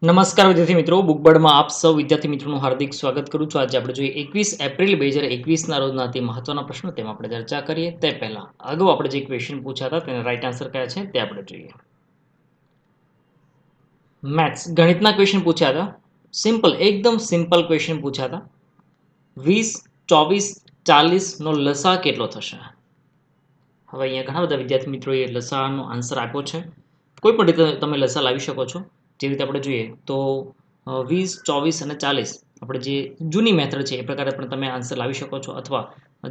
નમસ્કાર વિદ્યાર્થી મિત્રો, બુકબર્ડમાં આપ સૌ વિદ્યાર્થી મિત્રોનું હાર્દિક સ્વાગત કરું છું. આજે આપણે જોઈએ 21 એપ્રિલ 2021ના રોજના અતિ મહત્વના પ્રશ્નો, તેમાં આપણે ચર્ચા કરીએ તે પહેલા અગાઉ આપણે જે ક્વેશ્ચન પૂછ્યા હતા તેના રાઈટ આન્સર કયા છે તે આપણે જોઈએ. મેથ્સ ગણિતના ક્વેશ્ચન પૂછ્યા હતા. સિમ્પલ, એકદમ સિમ્પલ ક્વેશ્ચન પૂછ્યા હતા. 20, 24, 40 નો લસા કેટલો થશે? હવે અહીંયા ઘણા બધા વિદ્યાર્થી મિત્રોએ લસાનો આન્સર આપ્યો છે. કોઈ પણ રીતે તમે લસા લાવી શકો છો. જે રીતે આપણે જોઈએ તો 20, 24 અને 40 આપણે જે જૂની મેથડ છે એ પ્રકારે પણ તમે આન્સર લાવી શકો છો, અથવા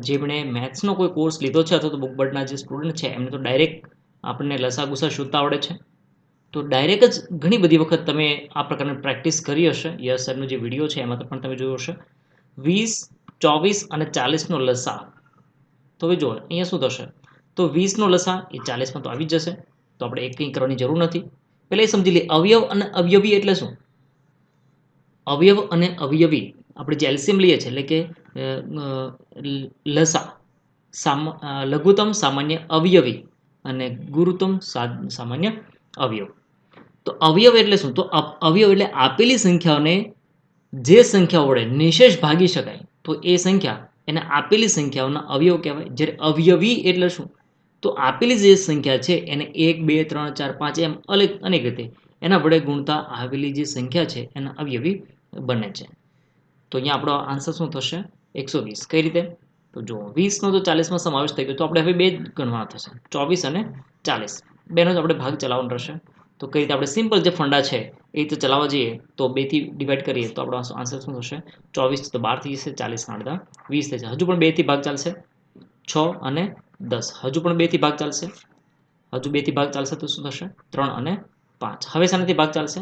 જેમણે મેથ્સનો કોઈ કોર્સ લીધો છે અથવા તો બુકબર્ડના જે સ્ટુડન્ટ છે એમને તો ડાયરેક્ટ આપણને લસા ગુસા શોધતા આવડે છે. તો ડાયરેક્ટ જ ઘણી બધી વખત તમે આ પ્રકારની પ્રેક્ટિસ કરી હશે. યસ સરનો જે વિડીયો છે એમાં પણ તમે જોયો હશે. 20, 24 અને 40 નો લસા. તો હવે જુઓ અહીંયા શું થશે, તો 20 નો લસા એ 40માં તો આવી જ જશે, તો આપણે એક કંઈ કરવાની જરૂર નથી. પહેલા એ સમજી લઈએ અવયવ અને અવયવી એટલે શું. અવયવ અને અવયવી આપણે જે એલસીએમ લઈએ છીએ એટલે કે લસા, લઘુત્તમ સામાન્ય અવયવી અને ગુરુત્તમ સામાન્ય અવયવ. તો અવયવ એટલે શું, તો અવયવ એટલે આપેલી સંખ્યાઓને જે સંખ્યા વડે નિશેષ ભાગી શકાય તો એ સંખ્યા એને આપેલી સંખ્યાઓના અવયવ કહેવાય. જ્યારે અવયવી એટલે શું, તો આપેલી જે સંખ્યા છે એને 1, 2, 3, 4, 5 એમ અનેક રીતે એના વડે ગુણતા આવેલી જે સંખ્યા છે એના અવયવી બને છે. તો અહીંયા આપણો આન્સર શું થશે, 120. કઈ રીતે, તો જો 20 નો તો 40માં સમાવેશ થઈ ગયો, તો આપણે હવે બે ગણવાના થશે, 24 અને 40. બેનો જ આપણે ભાગ ચલાવવાનો રહેશે. તો કઈ રીતે આપણે સિમ્પલ જે ફંડા છે એ રીતે ચલાવવા જઈએ તો 2 થી ડિવાઈડ કરીએ તો આપણો આન્સર શું થશે, 24 તો 12 થઈ જશે, 40 ના 20 થઈ જશે. હજુ પણ 2 થી ભાગ ચાલશે, 6 અને 10. હજુ પણ 2 થી ભાગ ચાલશે, હજુ 2 થી ભાગ ચાલશે તો શું થશે, 3 અને 5. હવે શાનાથી ભાગ ચાલશે,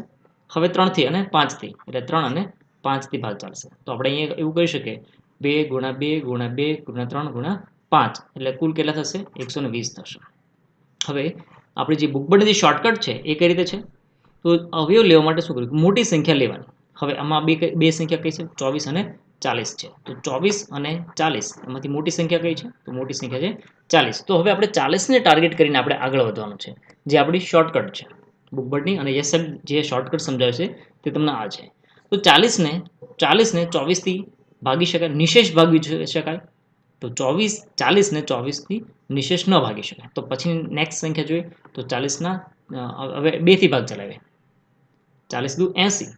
હવે 3 થી અને 5 થી, એટલે 3 અને 5 થી ભાગ ચાલશે. તો આપણે અહીંયા એવું કહી શકીએ 2 ગુણ્યા 2 ગુણ્યા 2 ગુણ્યા 3 ગુણ્યા 5, એટલે કુલ કેટલા થશે, 120 થશે. હવે આપણી જે બુકબર્ડની જે શોર્ટકટ છે એ કઈ રીતે છે, તો અવયવ લેવા માટે શું કર્યું, મોટી સંખ્યા લેવાની. હવે આમાં બે સંખ્યા કઈ છે, 24 અને 40 છે. તો 24 અને 40 એમાંથી મોટી સંખ્યા કઈ છે, તો મોટી સંખ્યા છે 40. તો હવે આપણે 40 ને ટાર્ગેટ કરીને આપણે આગળ વધવાનું છે, જે આપણી શોર્ટકટ છે બુકબર્ડની. અને યસ સર જે શોર્ટકટ સમજાવે છે તે તમને આ છે. તો 40 ને 24 થી ભાગી શકાય, નિશેષ ભાગી શકાય. તો 40 ને 24 થી નિશેષ ન ભાગી શકાય. તો પછી નેક્સ્ટ સંખ્યા જોઈએ તો 40ના હવે 2 થી ભાગ ચલાવીએ, 40 દુ 80.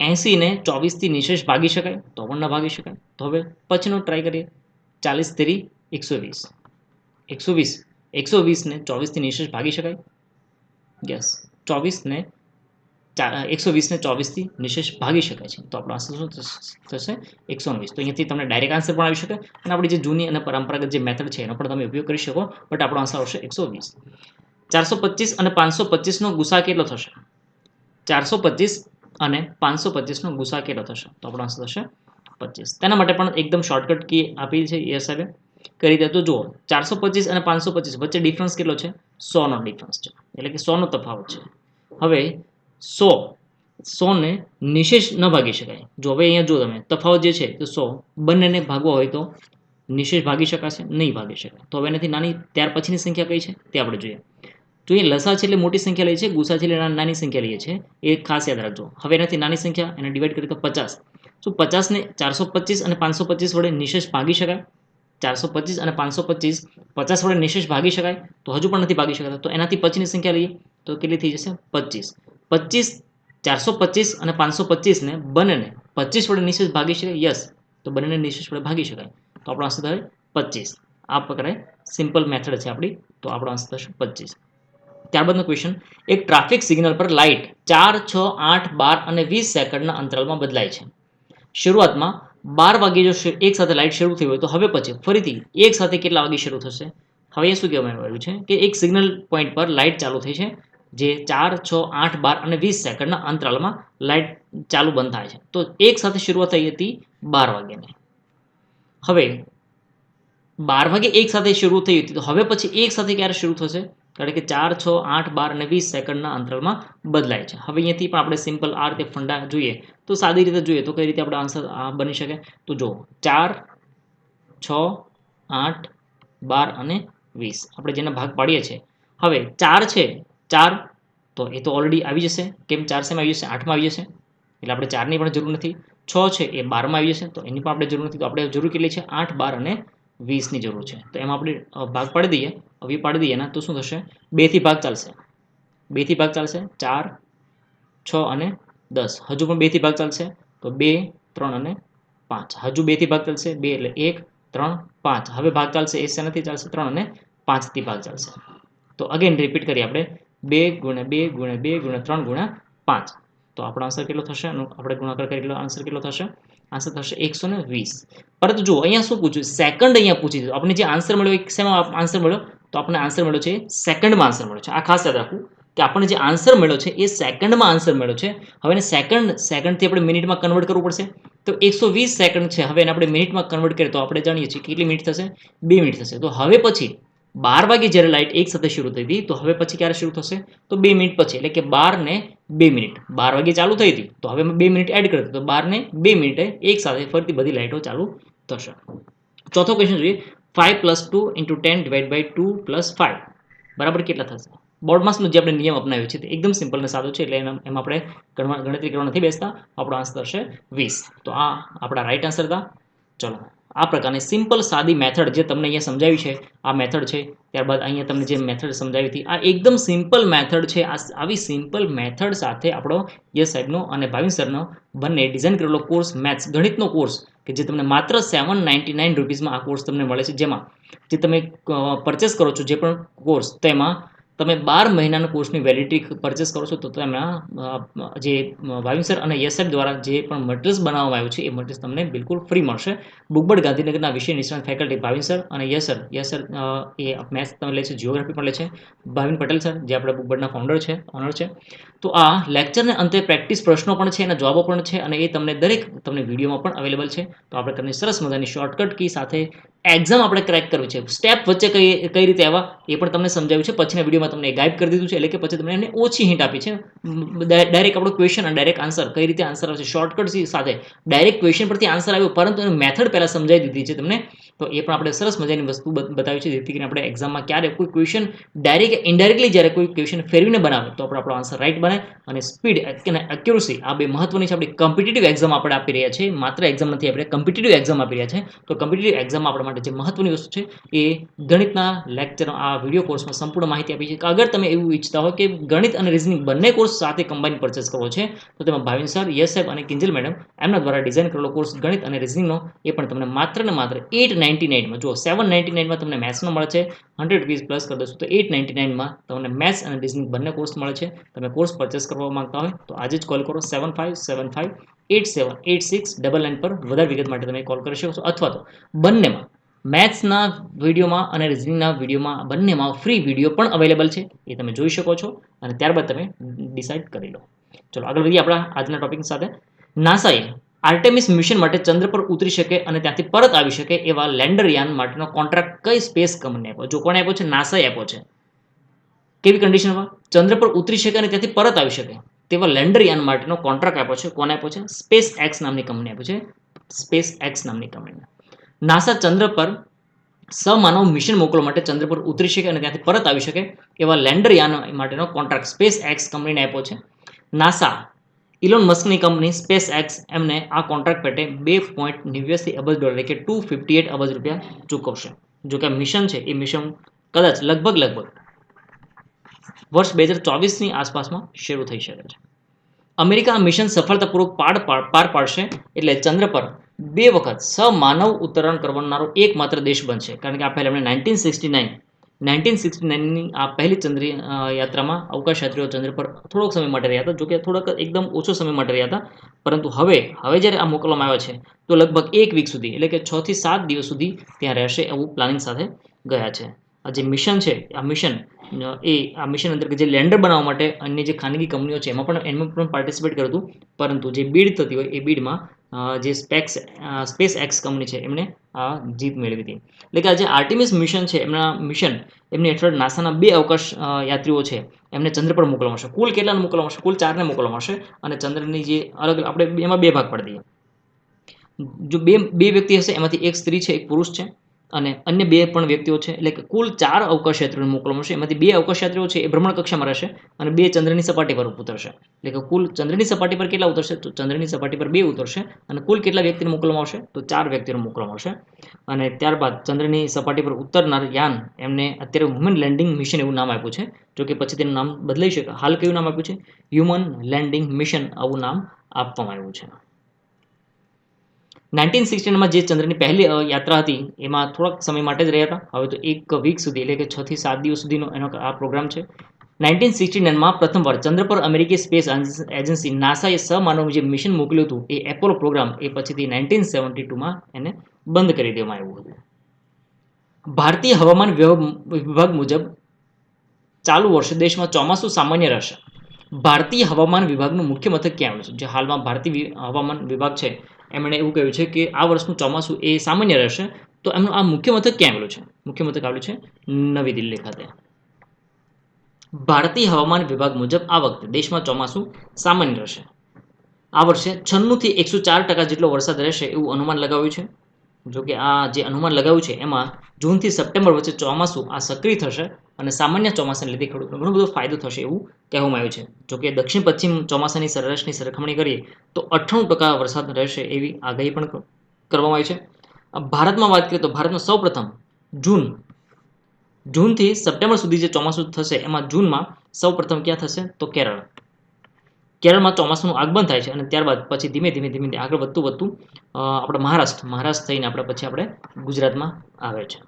80 ને 24 થી નિશેષ ભાગી શકાય તો પણ ન ભાગી શકાય. તો હવે પછીનો ટ્રાય કરીએ, 40 તેરી 120, 120 ને 24 થી નિશેષ ભાગી શકાય, યસ 24 ને 24 થી નિશેષ ભાગી શકાય છે. તો આપણો આન્સર શું થશે, 119. તો અહીંયાથી તમને ડાયરેક્ટ આન્સર પણ આવી શકે અને આપણી જે જૂની અને પરંપરાગત જે મેથડ છે એનો પણ તમે ઉપયોગ કરી શકો, બટ આપણો આન્સર આવશે 120. 425 અને 525 નો ગુસા કેટલો થશે, 425 અને 525 નો ગુસા કેટલો થશે, તો આપણો આન્સર થશે 25. તેના માટે પણ એકદમ શોર્ટકટ કી આપી છે એ સાહેબે. કઈ રીતે, તો જુઓ 425 અને 525 વચ્ચે ડિફરન્સ કેટલો છે, 100 નો ડિફરન્સ છે, એટલે કે 100 નો તફાવત છે. હવે 100 ને નિશેષ ન ભાગી શકાય. જો હવે અહીંયા જો તમે તફાવત જે છે તો 100 બંનેને ભાગવો હોય તો નિશેષ ભાગી શકાશે, નહીં ભાગી શકાય. તો હવે એનાથી નાની ત્યાર પછીની સંખ્યા કઈ છે તે આપણે જોઈએ. તો એ લસા છે એટલે મોટી સંખ્યા લઈએ છીએ, ગુસા છે એટલે નાની સંખ્યા લઈએ છીએ, એ ખાસ યાદ રાખજો. હવે એનાથી નાની સંખ્યા એને ડિવાઈડ કરીએ તો 50. શું 50 ને 425 અને 525 વડે નિશેષ ભાગી શકાય, 425 અને 525 50 વડે નિશેષ ભાગી શકાય, તો હજુ પણ નથી ભાગી શકાતા. તો એનાથી પછીની સંખ્યા લઈએ તો કેટલી થઈ જશે, 25. 25 425 અને 525 ને બંનેને 25 વડે નિશેષ ભાગી શકાય, યસ, તો બંનેને નિશેષ વડે ભાગી શકાય. તો આપણો આન્સર થાય 25. આ પ્રકારે સિમ્પલ મેથડ છે આપણી, તો આપણો આન્સર થશે 25. ત્યારબાદનો ક્વેશ્ચન, એક ટ્રાફિક સિગ્નલ પર લાઇટ 4, 6, 8, 12 અને 20 સેકન્ડના અંતરાલમાં બદલાય છે. શરૂઆતમાં 12 વાગે જો એક સાથે લાઇટ શરૂ થઈ હોય તો હવે પછી ફરીથી એક સાથે કેટલા વાગે શરૂ થશે. હવે એ શું કહેવામાં આવ્યું છે કે એક સિગ્નલ પોઈન્ટ પર લાઇટ ચાલુ થઈ છે, જે 4, 6, 8, 12 અને 20 સેકન્ડના અંતરાલમાં લાઇટ ચાલુ બંધ થાય છે. તો એક સાથે શરૂઆત થઈ હતી 12 વાગ્યાની. હવે 12 વાગે એક સાથે શરૂ થઈ હતી, તો હવે પછી એક સાથે ક્યારે શરૂ થશે, કારણ કે 4, 6, 8, 12 અને 20 સેકન્ડના અંતરાલમાં બદલાય છે. હવે અહીંયાથી પણ આપણે સિમ્પલ આ રીતે ફંડા જોઈએ તો સાદી રીતે જોઈએ તો કઈ રીતે આપણો આન્સર બની શકે, તો જો 4, 6, 8, 12 અને 20 આપણે જેના ભાગ પાડીએ છીએ. હવે 4 છે, 4 તો એ તો ઓલરેડી આવી જશે. કેમ 4 શેમાં આવી જશે? 8માં આવી જશે. એટલે આપણે 4ની પણ જરૂર નથી. 6 છે એ 12માં આવી જશે, તો એની પણ આપણે જરૂર નથી. તો આપણે જરૂર કેટલી છે? 8, 12 અને 20ની જરૂર છે. તો એમાં આપણે ભાગ પાડી દઈએ. હવે પાડી દઈએ ને તો શું થશે? 2થી ભાગ ચાલશે. 2થી ભાગ ચાલશે. 4, 6 અને 10. હજુ પણ 2થી ભાગ ચાલશે. તો 2, 3 અને 5. હજુ 2થી ભાગ ચાલશે. 2 એટલે 1, 3, 5. હવે ભાગ ચાલશે. એ શેનાથી ચાલશે? 3 અને 5થી ભાગ ચાલશે. તો અગેન રિપીટ કરીએ આપણે. 2 ગુણ્યા 2 ગુણ્યા 2 ગુણ્યા 3 ગુણ્યા 5. તો આપણો આન્સર કેટલો થશે? આપણે ગુણાકાર કરીએ એટલે આન્સર કેટલો થશે? આન્સર થશે 120. પરંતુ જુઓ અહીંયા શું પૂછ્યું? સેકન્ડ અહીંયા પૂછી દીધું. આપણે જે આન્સર મળ્યો એ શેમાં આન્સર મળ્યો? તો આપણને આન્સર મળ્યો છે સેકન્ડમાં આન્સર મળ્યો છે. આ ખાસ યાદ રાખવું કે આપણને જે આન્સર મળ્યો છે એ સેકન્ડમાં આન્સર મળ્યો છે. હવે એને સેકન્ડથી આપણે મિનિટમાં કન્વર્ટ કરવું પડશે. તો 120 સેકન્ડ છે. હવે એને આપણે મિનિટમાં કન્વર્ટ કરીએ તો આપણે જાણીએ છીએ કેટલી મિનિટ થશે? 2 મિનિટ થશે. તો હવે પછી 12 વાગે જ્યારે લાઇટ એક સાથે શરૂ થઈ હતી, તો હવે પછી ક્યારે શરૂ થશે? તો 2 મિનિટ પછી. એટલે કે 12 ને 2 મિનિટ. 12 વાગે ચાલુ થઈ હતી, તો હવે 2 મિનિટ એડ કરી તો 12 ને 2 મિનિટે એક સાથે ફરતી બધી લાઇટો ચાલુ થશે. ચોથો ક્વેશ્ચન જોઈએ. 5 + 2 × 10 / 2 + 5 બરાબર કેટલા થશે? બોર્ડમાસનો જે આપણે નિયમ અપનાવ્યો છે તે એકદમ સિમ્પલ અને સાદો છે. એટલે એમાં આપણે ગણતરી કરવા નથી બેસતા. આપણો આન્સર થશે 20. તો આ આપણા રાઈટ આન્સર હતા. ચલો, આ પ્રકારની સિમ્પલ સાદી મેથડ જે તમને અહીંયા સમજાવી છે આ મેથડ છે. ત્યારબાદ અહીંયા તમને જે મેથડ સમજાવી હતી આ એકદમ સિમ્પલ મેથડ છે. આવી સિમ્પલ મેથડ સાથે આપણો યસ સાહેબનો અને ભાવિન સરનો બંને ડિઝાઇન કરેલો કોર્સ મેથ્સ ગણિતનો કોર્સ કે જે તમને માત્ર 799 રૂપીસમાં આ કોર્સ તમને મળે છે. જેમાં જે તમે પરચેસ કરો છો જે પણ કોર્સ, તેમાં તમે 12 મહિનાના કોર્સની વેલિડિટી પરચેસ કરો છો તો તેમાં જે ભાવિન સર અને યસ સાહેબ દ્વારા જે પણ મટીરિયલ્સ બનાવવામાં આવ્યું છે એ મટીરિયલ્સ તમને બિલકુલ ફ્રી મળશે. બુકબર્ડ ગાંધીનગરના વિષય નિષ્ણાત ફેકલ્ટી ભાવિન સર અને યસ સર એ મેથ્સ તમે લે છે, જિયોગ્રાફી પણ લે છે. ભાવિન પટેલ સર જે આપણા બુકબર્ડના ફાઉન્ડર છે, ઓનર છે. તો આ લેક્ચરને અંતે પ્રેક્ટિસ પ્રશ્નો પણ છે, એના જવાબો પણ છે અને એ તમને દરેક તમને વિડીયોમાં પણ અવેલેબલ છે. તો આપણે તમને સરસ મજાની શોર્ટકટ કી સાથે એક્ઝામ આપણે ક્રેક કરવી છે. સ્ટેપ વચ્ચે કઈ રીતે આવવા એ પણ તમને સમજાવ્યું છે. પછીના વિડીયોમાં તમને ગાઈડ કરી દીધું છે. એટલે કે પછી તમને એને ઓછી હિન્ટ આપી છે. ડાયરેક્ટ આપણો ક્વેશ્ચન અને ડાયરેક્ટ આન્સર કઈ રીતે આન્સર આવશે શોર્ટકટ સાથે ડાયરેક્ટ ક્વેશ્ચન પરથી આન્સર આવ્યો, પરંતુ એની મેથડ પહેલાં સમજાવી દીધી છે તમને. તો એ પણ આપણે સરસ મજાની વસ્તુ બતાવી છે, જેથી કરીને આપણે એક્ઝામમાં ક્યારે કોઈ ક્વેશ્ચન ડાયરેક્ટ ઇનડાયરેક્ટલી જ્યારે કોઈ ક્વેશ્ચન ફેરવીને બનાવે તો આપણો આન્સર રાઈટ બને. અને સ્પીડ અને એક્યુરસી આ બે મહત્વની છે. આપણી કોમ્પિટિટિવ એક્ઝામ આપણે આપી રહ્યા છીએ, માત્ર એક્ઝામ નથી, આપણે કોમ્પિટિટિવ એક્ઝામ આપી રહ્યા છે. તો કોમ્પિટિટિવ એક્ઝામ આપણા માટે જે મહત્વની વસ્તુ છે એ ગણિતના લેક્ચર આ વિડીયો કોર્સમાં સંપૂર્ણ માહિતી આપી છે. કે અગર તમે એવું ઈચ્છતા હો કે ગણિત અને રિઝનિંગ બંને કોર્સ સાથે કમ્બાઈન પરચેસ કરવો છે તો તેમાં ભાવિન સર, યસ સાહેબ અને કિંજલ મેડમ એમના દ્વારા ડિઝાઇન કરેલો કોર્સ ગણિત અને રિઝનિંગનો એ પણ તમને માત્ર ને માત્ર 899માં, જો 799માં તમને મેથ્સનો મળે છે, 100 રૂપીસ પ્લસ કરી દઈશું તો 899માં તમને મેથ્સ અને રિઝનિંગ બંને કોર્સ મળે છે. તમે કોર્સ પરચેસ કરવા માંગતા હોય તો આજે જ કોલ કરો 7575878699 પર. વધારે વિગત માટે તમે કોલ કરી શકો છો. અથવા તો બંનેમાં મેથ્સના વિડીયોમાં અને રિઝનિંગના વિડીયોમાં બંનેમાં ફ્રી વિડીયો પણ અવેલેબલ છે, એ તમે જોઈ શકો છો અને ત્યારબાદ તમે ડિસાઇડ કરી લો. ચલો આગળ વધીએ આપણા આજના ટોપિક સાથે. નાસાએ આર્ટેમિસ મિશન માટે ચંદ્ર પર ઉતરી શકે અને ત્યાંથી પરત આવી શકે એવા લેન્ડર યાન માટેનો કોન્ટ્રાક્ટ કઈ સ્પેસ કંપની આપ્યો? જો કોણે આપ્યો છે? નાસાએ આપ્યો છે. કેવી કન્ડિશનમાં? ચંદ્ર પર ઉતરી શકે અને ત્યાંથી પરત આવી શકે તેવા લેન્ડર યાન માટેનો કોન્ટ્રાક્ટ આપ્યો છે. કોને આપ્યો છે? સ્પેસ એક્સ નામની કંપની આપ્યો છે. સ્પેસ એક્સ નામની કંપની. નાસા ચંદ્ર પર સમાનવ મિશન મોકલવા માટે ચંદ્ર પર ઉતરી શકે અને ત્યાંથી પરત આવી શકે એવા લેન્ડર યાન માટેનો કોન્ટ્રાક્ટ સ્પેસ એક્સ કંપનીને આપ્યો છે. નાસા ઇલોન મસ્કની કંપની સ્પેસ એક્સ એમને આ કોન્ટ્રાક્ટ પેટે $2.89 અબજ એટલે કે 258 અબજ રૂપિયા ચૂકવશે. જો કે મિશન છે એ મિશન કદાચ લગભગ વર્ષ 2024ની આસપાસમાં શરૂ થઈ શકે છે. અમેરિકા આ મિશન સફળતાપૂર્વક પાર પાડશે એટલે ચંદ્ર પર 2 વખત સમાનવ ઉતરાણ કરનારો એકમાત્ર દેશ બનશે. કારણ કે આ પહેલા એમણે 1969ની આ પહેલી ચંદ્ર યાત્રામાં અવકાશયાત્રીઓ ચંદ્ર પર થોડોક સમય માટે રહ્યા હતા. જોકે થોડોક એકદમ ઓછો સમય માટે રહ્યા હતા, પરંતુ હવે જ્યારે આ મોકલવામાં આવ્યા છે તો લગભગ 1 વીક સુધી એટલે કે 6 થી 7 દિવસ સુધી ત્યાં રહેશે એવું પ્લાનિંગ સાથે ગયા છે. આ જે મિશન છે આ મિશન અંદર જે લેન્ડર બનાવવા માટે અન્ય જે ખાનગી કંપનીઓ છે એમાં પણ પાર્ટિસિપેટ કર્યું હતું, પરંતુ જે બીડ થતી હોય એ બીડમાં જે સ્પેસ એક્સ કંપની છે એમણે આ જીત મેળવી હતી. એટલે કે આ જે આર્ટિમિસ મિશન છે એમની હેઠળ નાસાના 2 અવકાશ યાત્રીઓ છે એમને ચંદ્ર પર મોકલવામાં આવશે. કુલ કેટલાને મોકલવામાં આવશે? કુલ 4ને મોકલવામાં આવશે. અને ચંદ્રની જે અલગ આપણે એમાં 2 ભાગ પાડી દઈએ. જો બે વ્યક્તિ હશે એમાંથી એક સ્ત્રી છે એક પુરુષ છે. અને અન્ય 2 પણ વ્યક્તિઓ છે, એટલે કે કુલ 4 અવકાશયાત્રીઓને મોકલવામાં આવશે. એમાંથી 2 અવકાશયાત્રીઓ છે એ ભ્રમણ કક્ષામાં રહેશે અને 2 ચંદ્રની સપાટી પર ઉતરશે. એટલે કે કુલ ચંદ્રની સપાટી પર કેટલા ઉતરશે? તો ચંદ્રની સપાટી પર 2 ઉતરશે અને કુલ કેટલા વ્યક્તિને મોકલવામાં આવશે? તો 4 વ્યક્તિઓને મોકલવામાં આવશે. અને ત્યારબાદ ચંદ્રની સપાટી પર ઉતરનાર યાન એમને અત્યારે હ્યુમન લેન્ડિંગ મિશન એવું નામ આપ્યું છે. જો કે પછી તેનું નામ બદલાઈ શકે. હાલ કયું નામ આપ્યું છે? હ્યુમન લેન્ડિંગ મિશન આવું નામ આપવામાં આવ્યું છે. 1969માં જે ચંદ્રની પહેલી યાત્રા હતી એમાં થોડાક સમય માટે જ રહ્યા હતા. હવે તો 1 વીક સુધી, એટલે કે 6 થી 7 દિવસ સુધીનો એનો આ પ્રોગ્રામ છે. 1969માં પ્રથમવાર ચંદ્ર પર અમેરિકી સ્પેસ એજન્સી નાસાએ સહમાનવ જે મિશન મોકલ્યું હતું એ એપોલો પ્રોગ્રામ એ પછીથી 1972માં એને બંધ કરી દેવામાં આવ્યું હતું. ભારતીય હવામાન વિભાગ મુજબ ચાલુ વર્ષે દેશમાં ચોમાસું સામાન્ય રહેશે. ભારતીય હવામાન વિભાગનું મુખ્ય મથક ક્યાં આવેલું છે? જે હાલમાં ભારતીય હવામાન વિભાગ છે એમણે એવું કહ્યું છે કે આ વર્ષનું ચોમાસું એ સામાન્ય રહેશે. તો એમનું આ મુખ્ય મથક ક્યાં આવેલું છે? મુખ્ય મથક આવેલું છે નવી દિલ્હી ખાતે. ભારતીય હવામાન વિભાગ મુજબ આ વખતે દેશમાં ચોમાસું સામાન્ય રહેશે. આ વર્ષે 96 થી 104% જેટલો વરસાદ રહેશે એવું અનુમાન લગાવ્યું છે. જો કે આ જે અનુમાન લગાવ્યું છે એમાં જૂનથી સપ્ટેમ્બર વચ્ચે ચોમાસું આ સક્રિય થશે અને સામાન્ય ચોમાસાને લીધે ખેડૂતોને ઘણો બધો ફાયદો થશે એવું કહેવામાં આવ્યું છે. જો કે દક્ષિણ પશ્ચિમ ચોમાસાની સરેરાશની સરખામણી કરીએ તો 98% વરસાદ રહેશે એવી આગાહી પણ કરવામાં આવી છે. ભારતમાં વાત કરીએ તો ભારતમાં સૌપ્રથમ જૂનથી સપ્ટેમ્બર સુધી જે ચોમાસું થશે એમાં જૂનમાં સૌપ્રથમ ક્યાં થશે? તો કેરળમાં ચોમાસાનું આગમન થાય છે અને ત્યારબાદ પછી ધીમે ધીમે આગળ વધતું આપણે મહારાષ્ટ્ર થઈને આપણે ગુજરાતમાં આવે છે.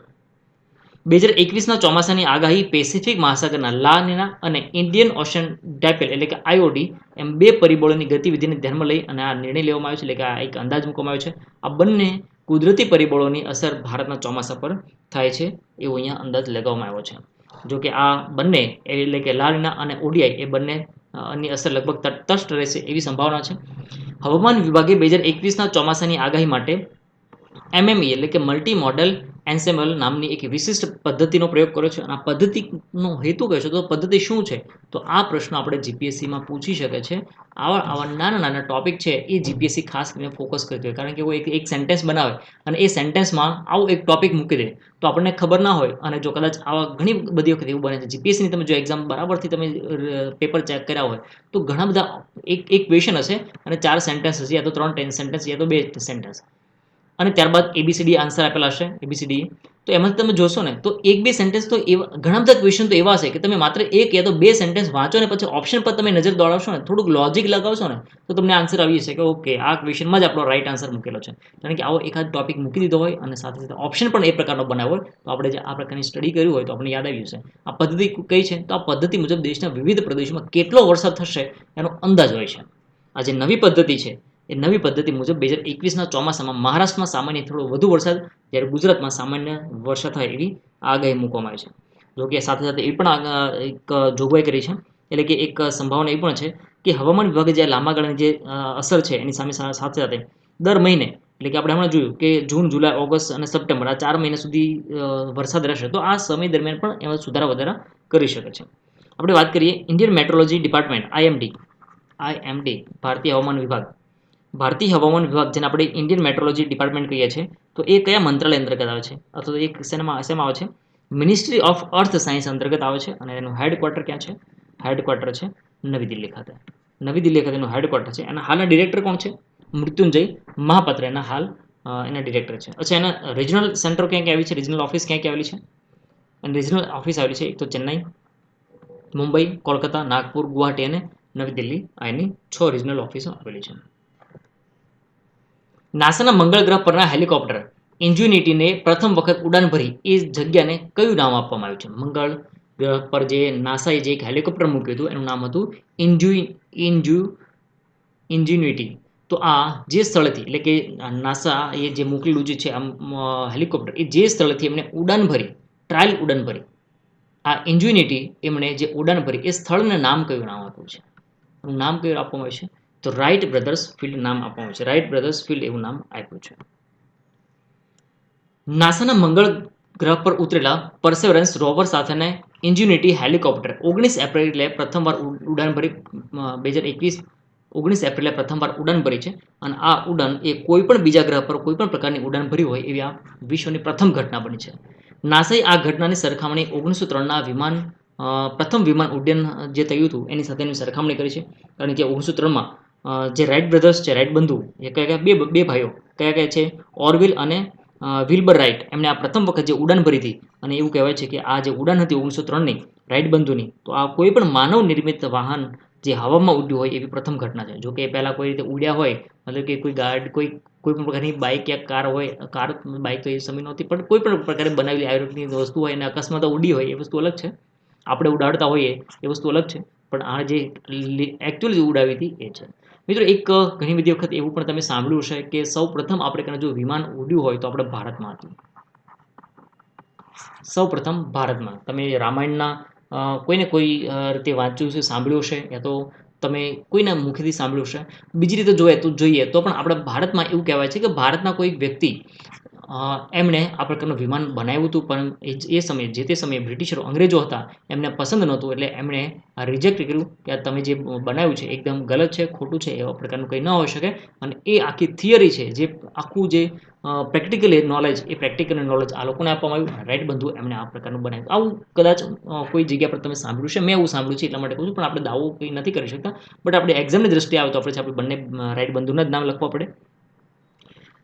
2021ના ચોમાસાની આગાહી પેસિફિક મહાસાગરના લા નીના અને ઇન્ડિયન ઓશન ડાયપોલ એટલે કે આઈઓડી એમ 2 પરિબળોની ગતિવિધિને ધ્યાનમાં લઈ અને આ નિર્ણય લેવામાં આવ્યો છે, એટલે કે આ એક અંદાજ મૂકવામાં આવ્યો છે. આ બંને કુદરતી પરિબળોની અસર ભારતના ચોમાસા પર થાય છે એવો અહીંયા અંદાજ લગાવવામાં આવ્યો છે. જો કે આ બંને એટલે કે લા નીના અને ઓડીઆઈ એ બંને ની અસર લગભગ તટસ્થ રહેશે એવી સંભાવના છે. હવામાન વિભાગે 2021ના ચોમાસાની આગાહી માટે MME એટલે કે મલ્ટી મોડલ એન્સેમ્બલ નામની એક વિશિષ્ટ પદ્ધતિનો પ્રયોગ કર્યો છે. અને આ પદ્ધતિનો હેતુ કયો છે? તો પદ્ધતિ શું છે? તો આ પ્રશ્ન આપણે જીપીએસસીમાં પૂછી શકે છે. આવા નાના ટોપિક છે એ જીપીએસસી ખાસ કરીને ફોકસ કરતી હોય, કારણ કે કોઈ એક સેન્ટેન્સ બનાવે અને એ સેન્ટેન્સમાં આવો એક ટોપિક મૂકી દે તો આપણને ખબર ના હોય. અને જો કદાચ આવા ઘણી બધી વખત એવું બને છે જીપીએસસીની તમે જો એક્ઝામ બરાબરથી તમે પેપર ચેક કર્યા હોય તો ઘણા બધા એક ક્વેશ્ચન હશે અને 4 સેન્ટેન્સ હશે, યા તો 3 સેન્ટેન્સ યા તો 2 સેન્ટેન્સ, અને ત્યારબાદ ABCD આન્સર આપેલા હશે ABCD. તો એમાં તમે જોશો ને તો 1-2 સેન્ટેન્સ તો એવા ઘણા બધા ક્વેશ્ચન તો એવા હશે કે તમે માત્ર 1 યા તો 2 સેન્ટેન્સ વાંચો ને પછી ઓપ્શન પર તમે નજર દોડાવશો ને, થોડુંક લોજિક લગાવશો ને તો તમને આન્સર આવી જશે કે ઓકે આ ક્વેશ્ચનમાં જ આપણો રાઈટ આન્સર મૂકેલો છે. કારણ કે આવો એકાદ ટોપિક મૂકી દીધો હોય અને સાથે સાથે ઓપ્શન પણ એ પ્રકારનો બનાવ્યો હોય તો આપણે જે આ પ્રકારની સ્ટડી કર્યું હોય તો આપણે યાદ આવી જશે. આ પદ્ધતિ કઈ છે? તો આ પદ્ધતિ મુજબ દેશના વિવિધ પ્રદેશોમાં કેટલો વરસાદ થશે એનો અંદાજ હોય છે. આ જે નવી પદ્ધતિ છે એ નવી પદ્ધતિ મુજબ 2021ના ચોમાસામાં મહારાષ્ટ્રમાં સામાન્ય થોડો વધુ વરસાદ, જ્યારે ગુજરાતમાં સામાન્ય વરસાદ થાય એવી આગાહી મૂકવામાં આવી છે. જોકે સાથે સાથે એ પણ એક જોગવાઈ કરી છે, એટલે કે એક સંભાવના એ પણ છે કે હવામાન વિભાગે જે લાંબા ગાળાની જે અસર છે એની સાથે દર મહિને, એટલે કે આપણે હમણાં જોયું કે જૂન, જુલાઈ, ઓગસ્ટ અને સપ્ટેમ્બર આ 4 મહિના સુધી વરસાદ રહેશે, તો આ સમય દરમિયાન પણ એમાં સુધારા વધારા કરી શકે છે. આપણે વાત કરીએ ઇન્ડિયન મેટ્રોલોજી ડિપાર્ટમેન્ટ IMD ભારતીય હવામાન વિભાગ. ભારતીય હવામાન વિભાગ જેને આપણે ઇન્ડિયન મેટ્રોલોજી ડિપાર્ટમેન્ટ કહીએ છીએ, તો એ કયા મંત્રાલય અંતર્ગત આવે છે? અથવા તો એક શેમાં આવે છે? મિનિસ્ટ્રી ઓફ અર્થ સાયન્સ અંતર્ગત આવે છે. અને એનું હેડક્વાર્ટર ક્યાં છે? હેડક્વાર્ટર છે નવી દિલ્હી ખાતે. નવી દિલ્હી ખાતે એનું હેડક્વાર્ટર છે. એના હાલના ડિરેક્ટર કોણ છે? મૃત્યુંજય મહાપાત્ર એના હાલ એના ડિરેક્ટર છે. અચ્છા, એના રિજનલ સેન્ટર ક્યાં આવી છે? રિજનલ ઓફિસ ક્યાં આવેલી છે? અને રિજનલ ઓફિસ આવેલી છે એક તો ચેન્નાઈ, મુંબઈ, કોલકાતા, નાગપુર, ગુવાહાટી અને નવી દિલ્હી. આ એની 6 રિજનલ ઓફિસો આવેલી છે. નાસાના મંગળ ગ્રહ પરના હેલિકોપ્ટર ઇન્જિનિટીને પ્રથમ વખત ઉડાન ભરી એ જગ્યાને કયું નામ આપવામાં આવ્યું છે? મંગળ ગ્રહ પર જે નાસાએ જે એક હેલિકોપ્ટર મૂક્યું હતું એનું નામ હતું ઇન્જિન્યુટી. તો આ જે સ્થળેથી, એટલે કે નાસા એ જે મોકલેલું જે છે હેલિકોપ્ટર, એ જે સ્થળેથી એમણે ઉડાન ભરી, ટ્રાયલ ઉડાન ભરી, આ ઇન્જિન્યુટી એમણે જે ઉડાન ભરી એ સ્થળને નામ કયું નામ આપ્યું છે? એનું નામ કયું આપવામાં આવ્યું છે? તો રાઇટ બ્રધર્સ ફિલ્ડ નામ આપવામાં છે. રાઇટ બ્રધર્સ ફિલ્ડ એવું નામ આપ્યું છે. નાસાના મંગળ ગ્રહ પર ઉતરેલા પરસેવરન્સ રોવર સાથેના ઇન્જિન્યુટી હેલિકોપ્ટર 19 એપ્રિલે પ્રથમવાર ઉડાન ભરી 2021 19 એપ્રિલે પ્રથમવાર ઉડાન ભરી છે અને આ ઉડાન એ કોઈ પણ બીજા ગ્રહ પર કોઈ પણ પ્રકારની ઉડાન ભરી હોય એવી આ વિશ્વની પ્રથમ ઘટના બની છે. નાસાએ આ ઘટનાની સરખામણી 1903ના વિમાન પ્રથમ વિમાન ઉડ્ડયન જે થયું હતું એની સાથેની સરખામણી કરી છે. કારણ કે 1903માં જે રાઇટ બ્રધર્સ છે, રાઇટ બંધુ એ કયા બે ભાઈઓ કયા છે, ઓરવિલ અને વિલ્બર રાઇટ, એમને આ પ્રથમ વખત જે ઉડાન ભરી હતી અને એવું કહેવાય છે કે આ જે ઉડાન હતી 1903ની રાઇટ બંધુની, તો આ કોઈ પણ માનવ નિર્મિત વાહન જે હવામાં ઉડ્યું હોય એવી પ્રથમ ઘટના છે. જો કે પહેલાં કોઈ રીતે ઉડ્યા હોય, મતલબ કે કોઈ કોઈ પણ પ્રકારની બાઇક યા કાર હોય, કાર બાઇક તો એ સમય નહોતી, પણ કોઈ પણ પ્રકારે બનાવેલી આયુર્વેદની વસ્તુ હોય અને અકસ્માત ઉડી હોય એ વસ્તુ અલગ છે, આપણે ઉડાડતા હોઈએ એ વસ્તુ અલગ છે, પણ આ જે એકચ્યુઅલી જે ઉડાવી હતી એ છે. મિત્રો એક ઘણી બધી વખત એવું પણ તમે સાંભળ્યું હશે કે સૌ પ્રથમ આપણે જો વિમાન ઉડ્યું હોય તો આપણે ભારતમાં હતું. સૌ પ્રથમ ભારતમાં. તમે રામાયણના કોઈને કોઈ રીતે વાંચ્યું છે, સાંભળ્યું હશે, યા તો તમે કોઈના મુખેથી સાંભળ્યું હશે. બીજી રીતે જોઈએ તો પણ આપણા ભારતમાં એવું કહેવાય છે કે ભારતના કોઈ વ્યક્તિ એમણે આ પ્રકારનું વિમાન બનાવ્યું હતું, પણ એ સમયે જે તે સમયે બ્રિટિશરો અંગ્રેજો હતા એમને પસંદ નહોતું, એટલે એમણે રિજેક્ટ કર્યું કે તમે જે બનાવ્યું છે એકદમ ગલત છે, ખોટું છે, એવા પ્રકારનું કંઈ ન હોઈ શકે. અને એ આખી થિયરી છે, જે આખું જે પ્રેક્ટિકલ નોલેજ, એ પ્રેક્ટિકલ નોલેજ આ લોકોને આપવામાં આવ્યું. રાઇટ બંધુ એમણે આ પ્રકારનું બનાવ્યું. આવું કદાચ કોઈ જગ્યા પર તમે સાંભળ્યું છે, મેં એવું સાંભળ્યું છે, એટલા માટે કહું છું, પણ આપણે દાવો કંઈ નથી કરી શકતા. બટ આપણે એક્ઝામની દ્રષ્ટિએ આવે તો આપણે બંને રાઇટ બંધુના જ નામ લખવા પડે.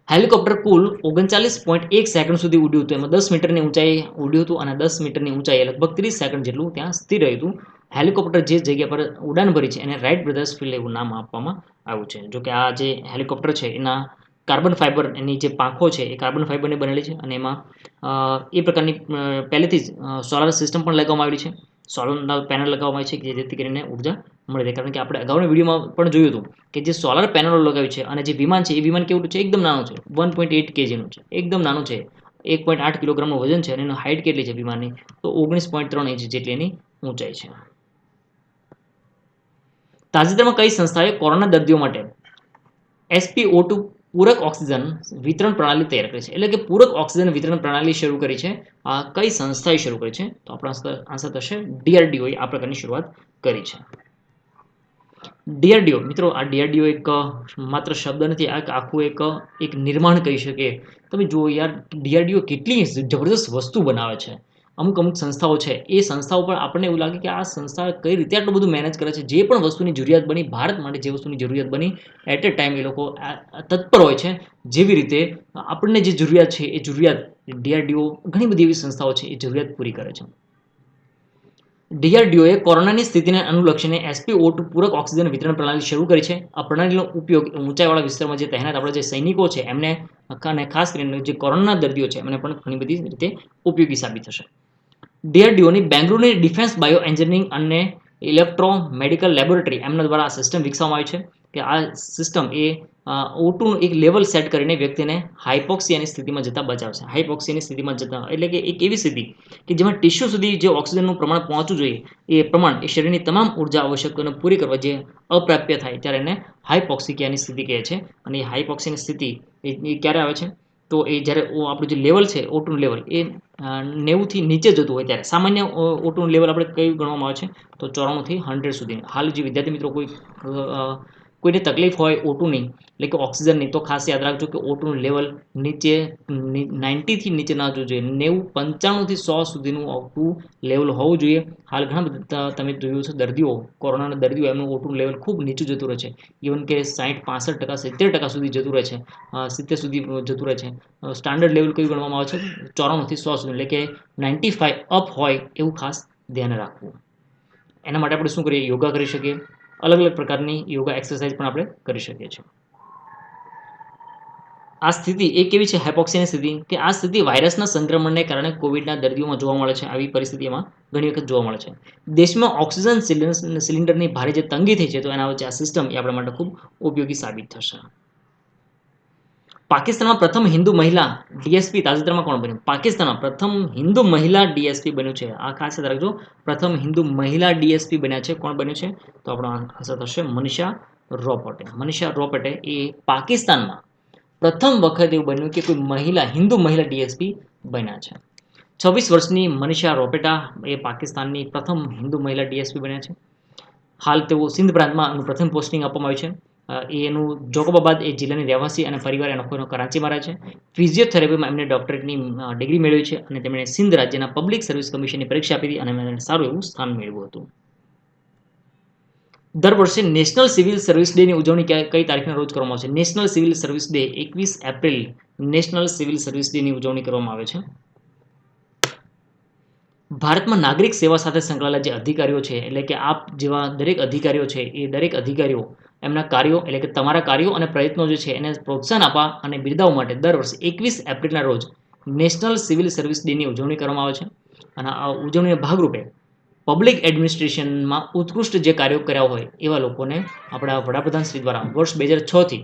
હેલિકોપ્ટર કુલ 39.1 સેકન્ડ સુધી ઉડ્યું હતું. એમાં 10 મીટરની ઊંચાઈ ઉડ્યું હતું અને 10 મીટરની ઊંચાઈએ લગભગ 30 સેકન્ડ જેટલું ત્યાં સ્થિર રહ્યું હતું. હેલિકોપ્ટર જે જગ્યા પર ઉડાન ભરી છે એને રાઇટ બ્રધર્સ ફિલ્ડ એવું નામ આપવામાં આવ્યું છે. જો કે આ જે હેલિકોપ્ટર છે એના કાર્બન ફાઇબર, એની જે પાંખો છે એ કાર્બન ફાઇબરની બનેલી છે અને એમાં એ પ્રકારની પહેલેથી જ સોલાર સિસ્ટમ પણ લગાવવામાં આવેલી છે. સોલાર પેનલ લગાવવામાં આવી છે કે જેથી કરીને ઉર્જા મળી રહે. કારણ કે આપણે અગાઉના વિડીયોમાં પણ જોયું હતું કે જે સોલાર પેનલો લગાવી છે અને જે વિમાન છે એ વિમાન કેવું છે, એકદમ નાનું છે, 1.8 kgનું છે, એકદમ નાનું છે, 1.8 કિલોગ્રામનું વજન છે અને એની હાઇટ કેટલી છે વિમાનની, તો 19.3 ઇંચ જેટલી એની ઊંચાઈ છે. તાજેતરમાં કઈ સંસ્થાએ કોરોના દર્દીઓ માટે SpO2 પૂરક ઓક્સિજન વિતરણ પ્રણાલી તૈયાર કરી છે? એટલે કે પૂરક ઓક્સિજન વિતરણ પ્રણાલી શરૂ કરી છે. આ કઈ સંસ્થાએ શરૂ કરી છે? તો આપણો આન્સર થશે DRDO એ આ પ્રકારની શરૂઆત કરી છે. DRDO મિત્રો, આ DRDO એક માત્ર શબ્દ નથી, આ આખું એક નિર્માણ કહી શકીએ. તમે જુઓ યાર, DRDO કેટલી જબરદસ્ત વસ્તુ બનાવે છે. અમુક સંસ્થાઓ છે, એ સંસ્થાઓ પર આપણને એવું લાગે કે આ સંસ્થા કઈ રીતે આટલું બધું મેનેજ કરે છે. જે પણ વસ્તુની જરૂરિયાત બની, ભારત માટે જે વસ્તુની જરૂરિયાત બની, એટ એ ટાઈમ એ લોકો તત્પર હોય છે. જેવી રીતે આપણને જે જરૂરિયાત છે એ જરૂરિયાત DRDO, ઘણી બધી એવી સંસ્થાઓ છે એ જરૂરિયાત પૂરી કરે છે. DRDOએ કોરોનાની સ્થિતિને અનુલક્ષીને SpO2 પૂરક ઓક્સિજન વિતરણ પ્રણાલી શરૂ કરી છે. આ પ્રણાલીનો ઉપયોગ ઊંચાઈવાળા વિસ્તારમાં જે તહેનાત આપણા જે સૈનિકો છે એમને અને ખાસ કરીને જે કોરોના દર્દીઓ છે એમને પણ ઘણી બધી રીતે ઉપયોગી સાબિત થશે. DRDOની બેંગલુરુની ડિફેન્સ બાયો એન્જિનિયરિંગ અને ઇલેક્ટ્રો મેડિકલ લેબોરેટરી એમના દ્વારા આ સિસ્ટમ વિકસાવવામાં આવી છે કે આ સિસ્ટમ એ O2નું એક લેવલ સેટ કરીને વ્યક્તિને હાઇપોક્સિયાની સ્થિતિમાં જતાં બચાવશે. હાઇપોક્સિયાની સ્થિતિમાં જતાં એટલે કે એક એવી સ્થિતિ કે જેમાં ટિશ્યુ સુધી જે ઓક્સિજનનું પ્રમાણ પહોંચવું જોઈએ એ પ્રમાણ એ શરીરની તમામ ઉર્જા આવશ્યકતાઓને પૂરી કરવા જે અપ્રાપ્ય થાય ત્યારે એને હાઇપોક્સિયાની સ્થિતિ કહે છે. અને એ હાઇપોક્સિયાની સ્થિતિ એ ક્યારે આવે છે? તો એ જ્યારે આપણું જે લેવલ છે O2નું લેવલ એ 90થી નીચે જતું હોય ત્યારે. સામાન્ય O2નું લેવલ આપણે કયું ગણવામાં આવે છે? તો 94 થી 100 સુધી. હાલ જે વિદ્યાર્થી મિત્રો કોઈને તકલીફ હોય O2ની, એટલે કે ઓક્સિજનની, તો ખાસ યાદ રાખજો કે O2નું લેવલ નીચે 90થી નીચે ના જવું જોઈએ. 90, 95થી 100 સુધીનું O2 લેવલ હોવું જોઈએ. હાલ ઘણા બધા તમે જોયું છે દર્દીઓ, કોરોનાના દર્દીઓ, એમનું O2નું લેવલ ખૂબ નીચું જતું રહે છે. ઇવન કે 60, 65%, 70% સુધી જતું રહે છે, 70 સુધી જતું રહે છે. સ્ટાન્ડર્ડ લેવલ કયું ગણવામાં આવે છે? 94થી 100 સુધી, એટલે કે 95 અપ હોય એવું ખાસ ધ્યાન રાખવું. એના માટે આપણે શું કરીએ? યોગા કરી શકીએ, અલગ અલગ પ્રકારની યોગા એક્સરસાઇઝ પણ આપણે કરી શકીએ છીએ. આ સ્થિતિ એ કેવી છે હાઇપોક્સિયાની સ્થિતિ? કે આ સ્થિતિ વાયરસના સંક્રમણને કારણે કોવિડના દર્દીઓમાં જોવા મળે છે. આવી પરિસ્થિતિમાં ઘણી વખત જોવા મળે છે. દેશમાં ઓક્સિજન સિલિન્ડરની ભારે જે તંગી થઈ છે, તો એના વચ્ચે આ સિસ્ટમ એ આપણા માટે ખૂબ ઉપયોગી સાબિત થશે. પાકિસ્તાનમાં પ્રથમ હિન્દુ મહિલા ડીએસપી તાજેતરમાં કોણ બન્યું? પાકિસ્તાનમાં પ્રથમ હિન્દુ મહિલા ડીએસપી બન્યું છે. આ ખાસ યાદ રાખજો, પ્રથમ હિન્દુ મહિલા ડીએસપી બન્યા છે. કોણ બન્યું છે? તો આપણો આન્સર થશે મનીષા રોપટે. મનીષા રોપટે એ પાકિસ્તાનમાં પ્રથમ વખત એવું બન્યું કે કોઈ મહિલા, હિન્દુ મહિલા ડીએસપી બન્યા છે. 26 વર્ષની મનીષા રોપેટા એ પાકિસ્તાનની પ્રથમ હિન્દુ મહિલા ડીએસપી બન્યા છે. હાલ તેઓ સિંધ પ્રાંતમાં પ્રથમ પોસ્ટિંગ આપવામાં આવ્યું છે. એનું જોકોબાબાદ એ જિલ્લાની રહેવાસી અને પરિવાર એનો કરાંચીમાં રહે છે. ફિઝિયોથેરાપીમાં એમને ડોક્ટરેટની ડિગ્રી મેળવી છે અને તેમણે સિંધ રાજ્યના પબ્લિક સર્વિસ કમિશનની પરીક્ષા આપી હતી અને એમણે સારું એવું સ્થાન મેળવ્યું હતું. દર વર્ષે નેશનલ સિવિલ સર્વિસ ડેની ઉજવણી કઈ તારીખના રોજ કરવામાં આવે છે? નેશનલ સિવિલ સર્વિસ ડે 21 એપ્રિલ નેશનલ સિવિલ સર્વિસ ડેની ઉજવણી કરવામાં આવે છે. ભારતમાં નાગરિક સેવા સાથે સંકળાયેલા જે અધિકારીઓ છે, એટલે કે આપ જેવા દરેક અધિકારીઓ છે, એ દરેક અધિકારીઓ એમના કાર્યો એટલે કે તમારા કાર્યો અને પ્રયત્નો જે છે એને પ્રોત્સાહન આપવા અને બિરદાવવા માટે દર વર્ષે 21 એપ્રિલના રોજ નેશનલ સિવિલ સર્વિસ ડેની ઉજવણી કરવામાં આવે છે. અને આ ઉજવણીના ભાગરૂપે પબ્લિક એડમિનિસ્ટ્રેશનમાં ઉત્કૃષ્ટ જે કાર્યો કર્યા હોય એવા લોકોને આપણા વડાપ્રધાન શ્રી દ્વારા વર્ષ 2006થી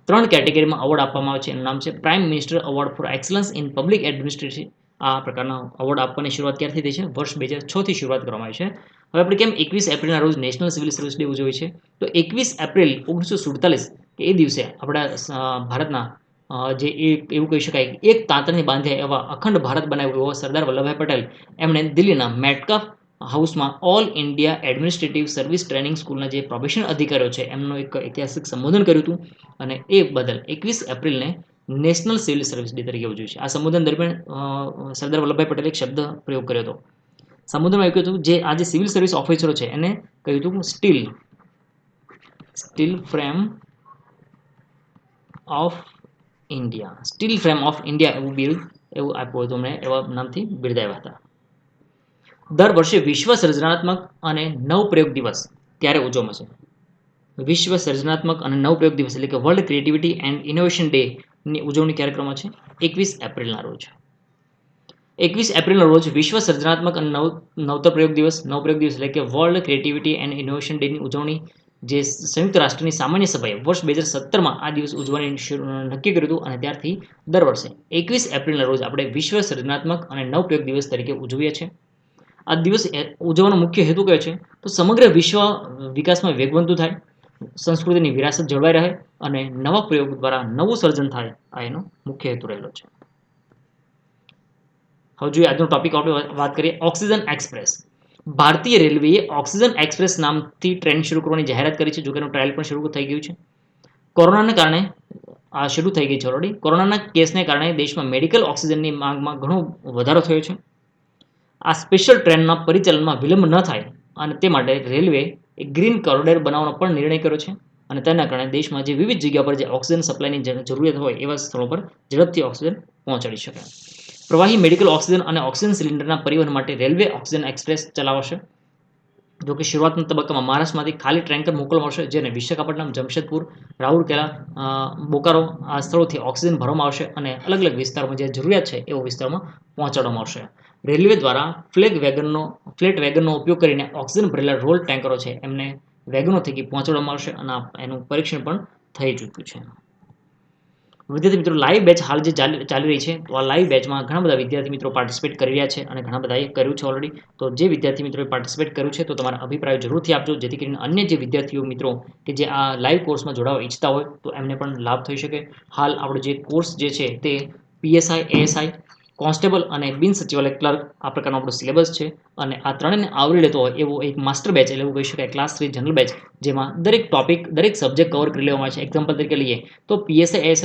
3 કેટેગરીમાં એવોર્ડ આપવામાં આવે છે. એનું નામ છે prime minister award four excellence in public administration. આ પ્રકારના એવોર્ડ આપવાની શરૂઆત ક્યારથી થઈ છે? વર્ષ 2006થી શરૂઆત કરવામાં આવી છે. હવે આપણે કેમ 21 એપ્રિલના રોજ નેશનલ સિવિલ સર્વિસ ડે ઉજવીએ છીએ? તો 21 એપ્રિલ 1947 એ દિવસે આપણા ભારતના જે એવું કહી શકાય એક તાંતણથી બાંધ્યા એવા અખંડ ભારત બનાવ્યું એવા સરદાર વલ્લભભાઈ પટેલ એમણે દિલ્હીના મેટકાફ હાઉસમાં all India administrative service training સ્કૂલના જે પ્રોબેશન અધિકારીઓ છે એમનું એક ઐતિહાસિક સંબોધન કર્યું હતું અને એ બદલ 21 એપ્રિલને નેશનલ સિવિલ સર્વિસ ડે તરીકે ઉજવ્યું છે. આ સંબોધન દરમિયાન સરદાર વલ્લભભાઈ પટેલે એક શબ્દ પ્રયોગ કર્યો હતો. સંબોધનમાં એવું કહ્યું જે આ જે સિવિલ સર્વિસ ઓફિસરો છે એને કહ્યું હતું steel frame of India. Steel frame of India એવું બિરુદ એવું આપ્યું હતું, એમણે એવા નામથી બિરદાવ્યા હતા. દર વર્ષે વિશ્વ સર્જનાત્મક અને નવપ્રયોગ દિવસ ક્યારે ઉજવવામાં છે? વિશ્વ સર્જનાત્મક અને નવપ્રયોગ દિવસ એટલે કે world creativity and innovation day ની ઉજવણી ક્યારે કરવામાં છે? 21 એપ્રિલના રોજ. 21 એપ્રિલના રોજ વિશ્વ સર્જનાત્મક અને નવપ્રયોગ દિવસ એટલે કે વર્લ્ડ ક્રિએટિવિટી એન્ડ ઇનોવેશન ડેની ઉજવણી જે સંયુક્ત રાષ્ટ્રની સામાન્ય સભાએ વર્ષ 2017માં આ દિવસ ઉજવવાની નક્કી કર્યું હતું અને ત્યારથી દર વર્ષે 21 એપ્રિલના રોજ આપણે વિશ્વ સર્જનાત્મક અને નવપ્રયોગ દિવસ તરીકે ઉજવીએ છીએ. આ દિવસ ઉજવવાનો મુખ્ય હેતુ કયો છે? તો સમગ્ર વિશ્વ વિકાસમાં વેગવંતું થાય, સંસ્કૃતિની વિરાસત જળવાઈ રહે અને નવા પ્રયોગ દ્વારા નવું સર્જન થાય, આ એનો મુખ્ય હેતુ રહેલો છે. હવે જોઈએ આજનો ટોપિક આપણે વાત કરીએ ઓક્સિજન એક્સપ્રેસ. ભારતીય રેલવેએ ઓક્સિજન એક્સપ્રેસ નામથી ટ્રેન શરૂ કરવાની જાહેરાત કરી છે. જો કે એનું ટ્રાયલ પણ શરૂ થઈ ગયું છે. કોરોનાના કારણે આ શરૂ થઈ ગઈ છે ઓલરેડી. કોરોનાના કેસને કારણે દેશમાં મેડિકલ ઓક્સિજનની માંગમાં ઘણો વધારો થયો છે. આ સ્પેશિયલ ટ્રેનના પરિચાલનમાં વિલંબ ન થાય અને તે માટે રેલવે એક ગ્રીન કોરિડોર બનાવવાનો પણ નિર્ણય કર્યો છે અને તેના કારણે દેશમાં જે વિવિધ જગ્યા પર જે ઓક્સિજન સપ્લાયની જરૂરિયાત હોય એવા સ્થળો પર ઝડપથી ઓક્સિજન પહોંચાડી શકાય. પ્રવાહી મેડિકલ ઓક્સિજન અને ઓક્સિજન સિલિન્ડરના પરિવહન માટે રેલવે ઓક્સિજન એક્સપ્રેસ ચલાવશે. જો કે શરૂઆતના તબક્કામાં મહારાષ્ટ્રમાંથી ખાલી ટ્રેન્કર મોકલવામાં આવશે, જેને વિશાખાપટ્ટનમ, જમશેદપુર, રાઉરકેલા, બોકારો આ સ્થળોથી ઓક્સિજન ભરવામાં આવશે અને અલગ અલગ વિસ્તારોમાં જે જરૂરિયાત છે એવા વિસ્તારોમાં પહોંચાડવામાં આવશે. રેલવે દ્વારા ફ્લેટ વેગનનો ઉપયોગ કરીને ઓક્સિજન ભરેલા રોલ ટેન્કરો છે એમને વેગનો થકી પહોંચાડવામાં આવશે અને એનું પરીક્ષણ પણ થઈ ચૂક્યું છે. વિદ્યાર્થી મિત્રો, લાઈવ બેચ હાલ જે ચાલી રહી છે, તો આ લાઈવ બેચમાં ઘણા બધા વિદ્યાર્થી મિત્રો પાર્ટિસિપેટ કરી રહ્યા છે અને ઘણા બધાએ કર્યું છે ઓલરેડી. તો જે વિદ્યાર્થી મિત્રોએ પાર્ટિસિપેટ કર્યું છે તો તમારા અભિપ્રાયો જરૂરથી આપજો, જેથી કરીને અન્ય જે વિદ્યાર્થીઓ મિત્રો કે જે આ લાઈવ કોર્સમાં જોડાવા ઈચ્છતા હોય તો એમને પણ લાભ થઈ શકે. હાલ આપણો જે કોર્સ જે છે તે PSI, ASI, કોન્સ્ટેબલ અને બિન સચિવાલય ક્લર્ક આ પ્રકારનો આપણો સિલેબસ છે અને આ ત્રણેયને આવરી લેતો હોય એવો એક માસ્ટર બેચ એટલે એવું કહી શકાય ક્લાસ 3 જનરલ બેચ, જેમાં દરેક ટોપિક દરેક સબ્જેક્ટ કવર કરી લેવામાં આવે છે. એક્ઝામ્પલ તરીકે લઈએ તો PSI, ASI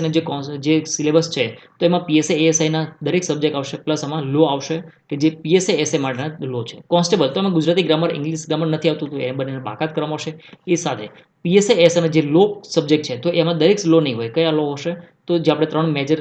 જે સિલેબસ છે તો એમાં PSI, ASIના દરેક સબ્જેક્ટ આવશે, પ્લસ આમાં લો આવશે કે જે PSI, ASI માટેના લો છે. કોન્સ્ટેબલ તો એમાં ગુજરાતી ગ્રામર, ઇંગ્લિશ ગ્રામર નથી આવતું, તો એ બંનેને બાકાત કરવામાં આવશે. એ સાથે PSI, ASIના જે લો સબ્જેક્ટ છે તો એમાં દરેક લો નહીં હોય. કયા લો હશે? તો જે આપણે 3 મેજર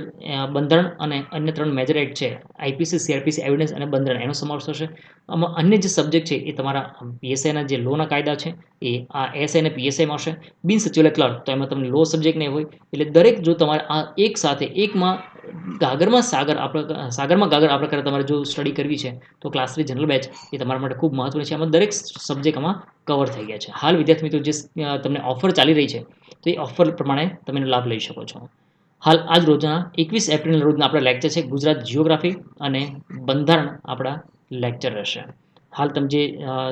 બંધારણ અને અન્ય 3 મેજર એક્ટ છે, IPC, CRPC, એવિડન્સ અને બંધારણ, એનો સમાવેશ થશે. આમાં અન્ય જે સબ્જેક્ટ છે એ તમારા PSIના જે લોના કાયદા છે એ આ ASI અને PSIમાં હશે. બિન સચિવાલય ક્લર્ક તો એમાં તમને લો સબ્જેક્ટ નહીં હોય. એટલે દરેક જો તમારે આ એક સાથે એકમાં ગાગરમાં ગાગર આ પ્રકારે તમારે જો સ્ટડી કરવી છે તો ક્લાસ 3 જનરલ બેચ એ તમારા માટે ખૂબ મહત્વની છે. આમાં દરેક સબ્જેક્ટ આમાં કવર થઈ ગયા છે. હાલ વિદ્યાર્થી મિત્રો જે તમને ઓફર ચાલી રહી છે તો એ ઓફર પ્રમાણે તમે લાભ લઈ શકો છો. હાલ આજ રોજના 21 એપ્રિલના રોજના આપણા લેક્ચર છે ગુજરાત જિયોગ્રાફી અને બંધારણ આપણા લેક્ચર રહેશે. હાલ તમે જે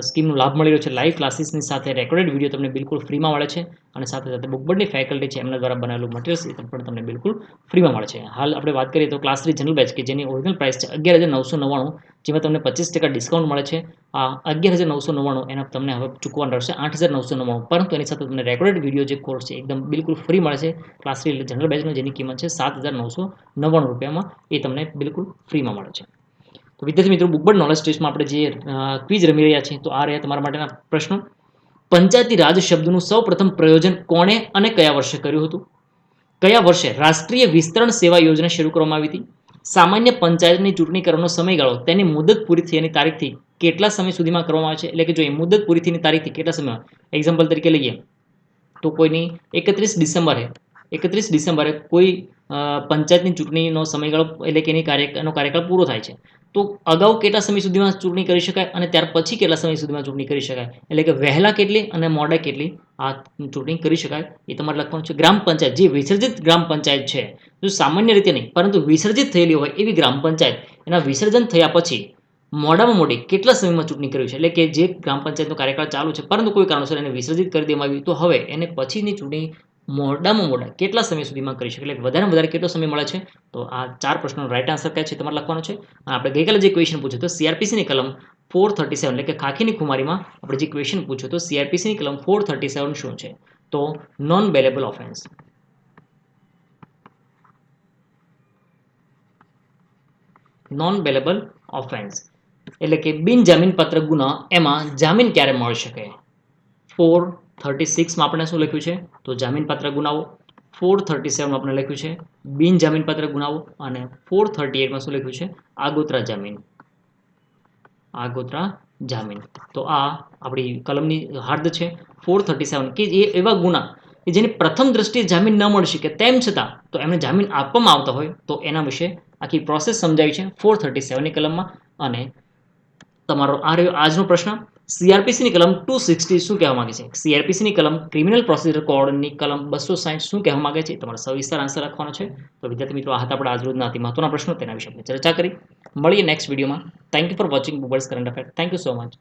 સ્કીમનો લાભ મળી રહ્યો છે લાઈવ ક્લાસીસની સાથે રેકોર્ડેડ વિડીયો તમને બિલકુલ ફ્રીમાં મળે છે અને સાથે સાથે બુકબર્ડની ફેકલ્ટી છે એમના દ્વારા બનાવેલું મટીરિયલ્સ એ પણ તમને બિલકુલ ફ્રીમાં મળે છે. હાલ આપણે વાત કરીએ તો ક્લાસ 3 જનરલ બેચ કે જેની ઓરિજિનલ પ્રાઇસ છે 11,999, જેમાં તમને 25% ડિસ્કાઉન્ટ મળે છે. આ 11,999 એના તમને હવે ચૂકવવાનું રહેશે 8,999, પરંતુ એની સાથે તમને રેકોર્ડેડ વિડીયો જે કોર્સ છે એકદમ બિલકુલ ફ્રી મળે છે. ક્લાસ 3 જનરલ બેચનો જેની કિંમત છે 7,999 રૂપિયામાં, એ તમને બિલકુલ ફ્રીમાં મળે છે. તો વિદ્યાર્થી મિત્રો, બુકબર્ડ નોલેજ ટેસ્ટમાં આપણે જે ક્વિઝ રમી રહ્યા છીએ, તો આ રહ્યા તમારા માટેના પ્રશ્નો. પંચાયતી રાજ શબ્દનું સૌપ્રથમ પ્રયોજન કોણે અને કયા વર્ષે કર્યું હતું? કયા વર્ષે રાષ્ટ્રીય વિસ્તરણ સેવા યોજના શરૂ કરવામાં આવી હતી? સામાન્ય પંચાયતની ચૂંટણી કરવાનો સમયગાળો તેની મુદત પૂરી થયાની તારીખથી કેટલા સમય સુધીમાં કરવામાં આવે છે? એટલે કે જો એ મુદત પૂરી થયાની તારીખથી કેટલા સમયમાં, એક્ઝામ્પલ તરીકે લઈએ તો કોઈની 31 ડિસેમ્બરે કોઈ પંચાયતની ચૂંટણીનો સમયગાળો એટલે કે એનો કાર્યકાળ પૂરો થાય છે, તો અગાઉ કેટલા સમય સુધીમાં ચૂંટણી કરી શકાય અને ત્યાર પછી કેટલા સમય સુધીમાં ચૂંટણી કરી શકાય, એટલે કે વહેલા કેટલી અને મોડા કેટલી આ ચૂંટણી કરી શકાય એ તમારે લખવાનું છે. ગ્રામ પંચાયત, જે વિસર્જિત ગ્રામ પંચાયત છે, જો સામાન્ય રીતે નહીં પરંતુ વિસર્જિત થયેલી હોય એવી ગ્રામ પંચાયત એના વિસર્જન થયા પછી મોડામાં મોડી કેટલા સમયમાં ચૂંટણી કરવી છે, એટલે કે જે ગ્રામ પંચાયતનો કાર્યકાળ ચાલુ છે પરંતુ કોઈ કારણોસર એને વિસર્જિત કરી દેવામાં આવી, તો હવે એને પછીની ચૂંટણી મોડામાં મોડા કેટલા સમય સુધીમાં કરી શકે, એટલે વધારે વધારે કેટલો સમય મળે છે? તો આ 4 પ્રશ્નોનો રાઈટ આન્સર કયા છે તમારે લખવાનો છે. અને આપણે ગઈકાલે જે ક્વેશ્ચન પૂછ્યો તો સીઆરપીસીની કલમ 437 એટલે કે ખાખીની ખુમારીમાં આપણે જે ક્વેશ્ચન પૂછ્યો તો સીઆરપીસીની કલમ 437 શું છે? તો non bailable offence. Non bailable offence એટલે કે બિનજામીનપાત્ર ગુના, એમાં જામીન ક્યારે મળી શકે? 436 માં આપણે શું લખ્યું છે? તો જામીનપાત્ર ગુનાઓ. 437 માં આપણે લખ્યું છે બિનજામીનપાત્ર ગુનાઓ અને 438 માં શું લખ્યું છે? આગોતરા જામીન. આગોતરા જામીન. તો આ આપણી કલમની હદ છે 437, કે એ એવા ગુના કે જેની પ્રથમ દ્રષ્ટિએ જામીન ન મળી શકે તેમ છતાં તો એમને જામીન આપવામાં આવતા હોય, તો એના વિશે આખી પ્રોસેસ સમજાવી છે 437ની કલમમાં. અને તમારો આ રહ્યો આજનો પ્રશ્ન. સીઆરપીસીની કલમ 260 શું કહેવા માંગે છે? સીઆરપીસીની કલમ ક્રિમિનલ પ્રોસિજર કોડની કલમ 260 શું કહેવા માંગે છે? તમારે સવિસ્તાર આન્સર રાખવાનો છે. તો વિદ્યાર્થી મિત્રો, આ હતા આપણા આજરોજના અતિ મહત્વના પ્રશ્નો, તેના વિશે આપણે ચર્ચા કરી. મળીએ નેક્સ્ટ વિડીયોમાં. Thank you for watching Bookbirds current affair. Thank you so much.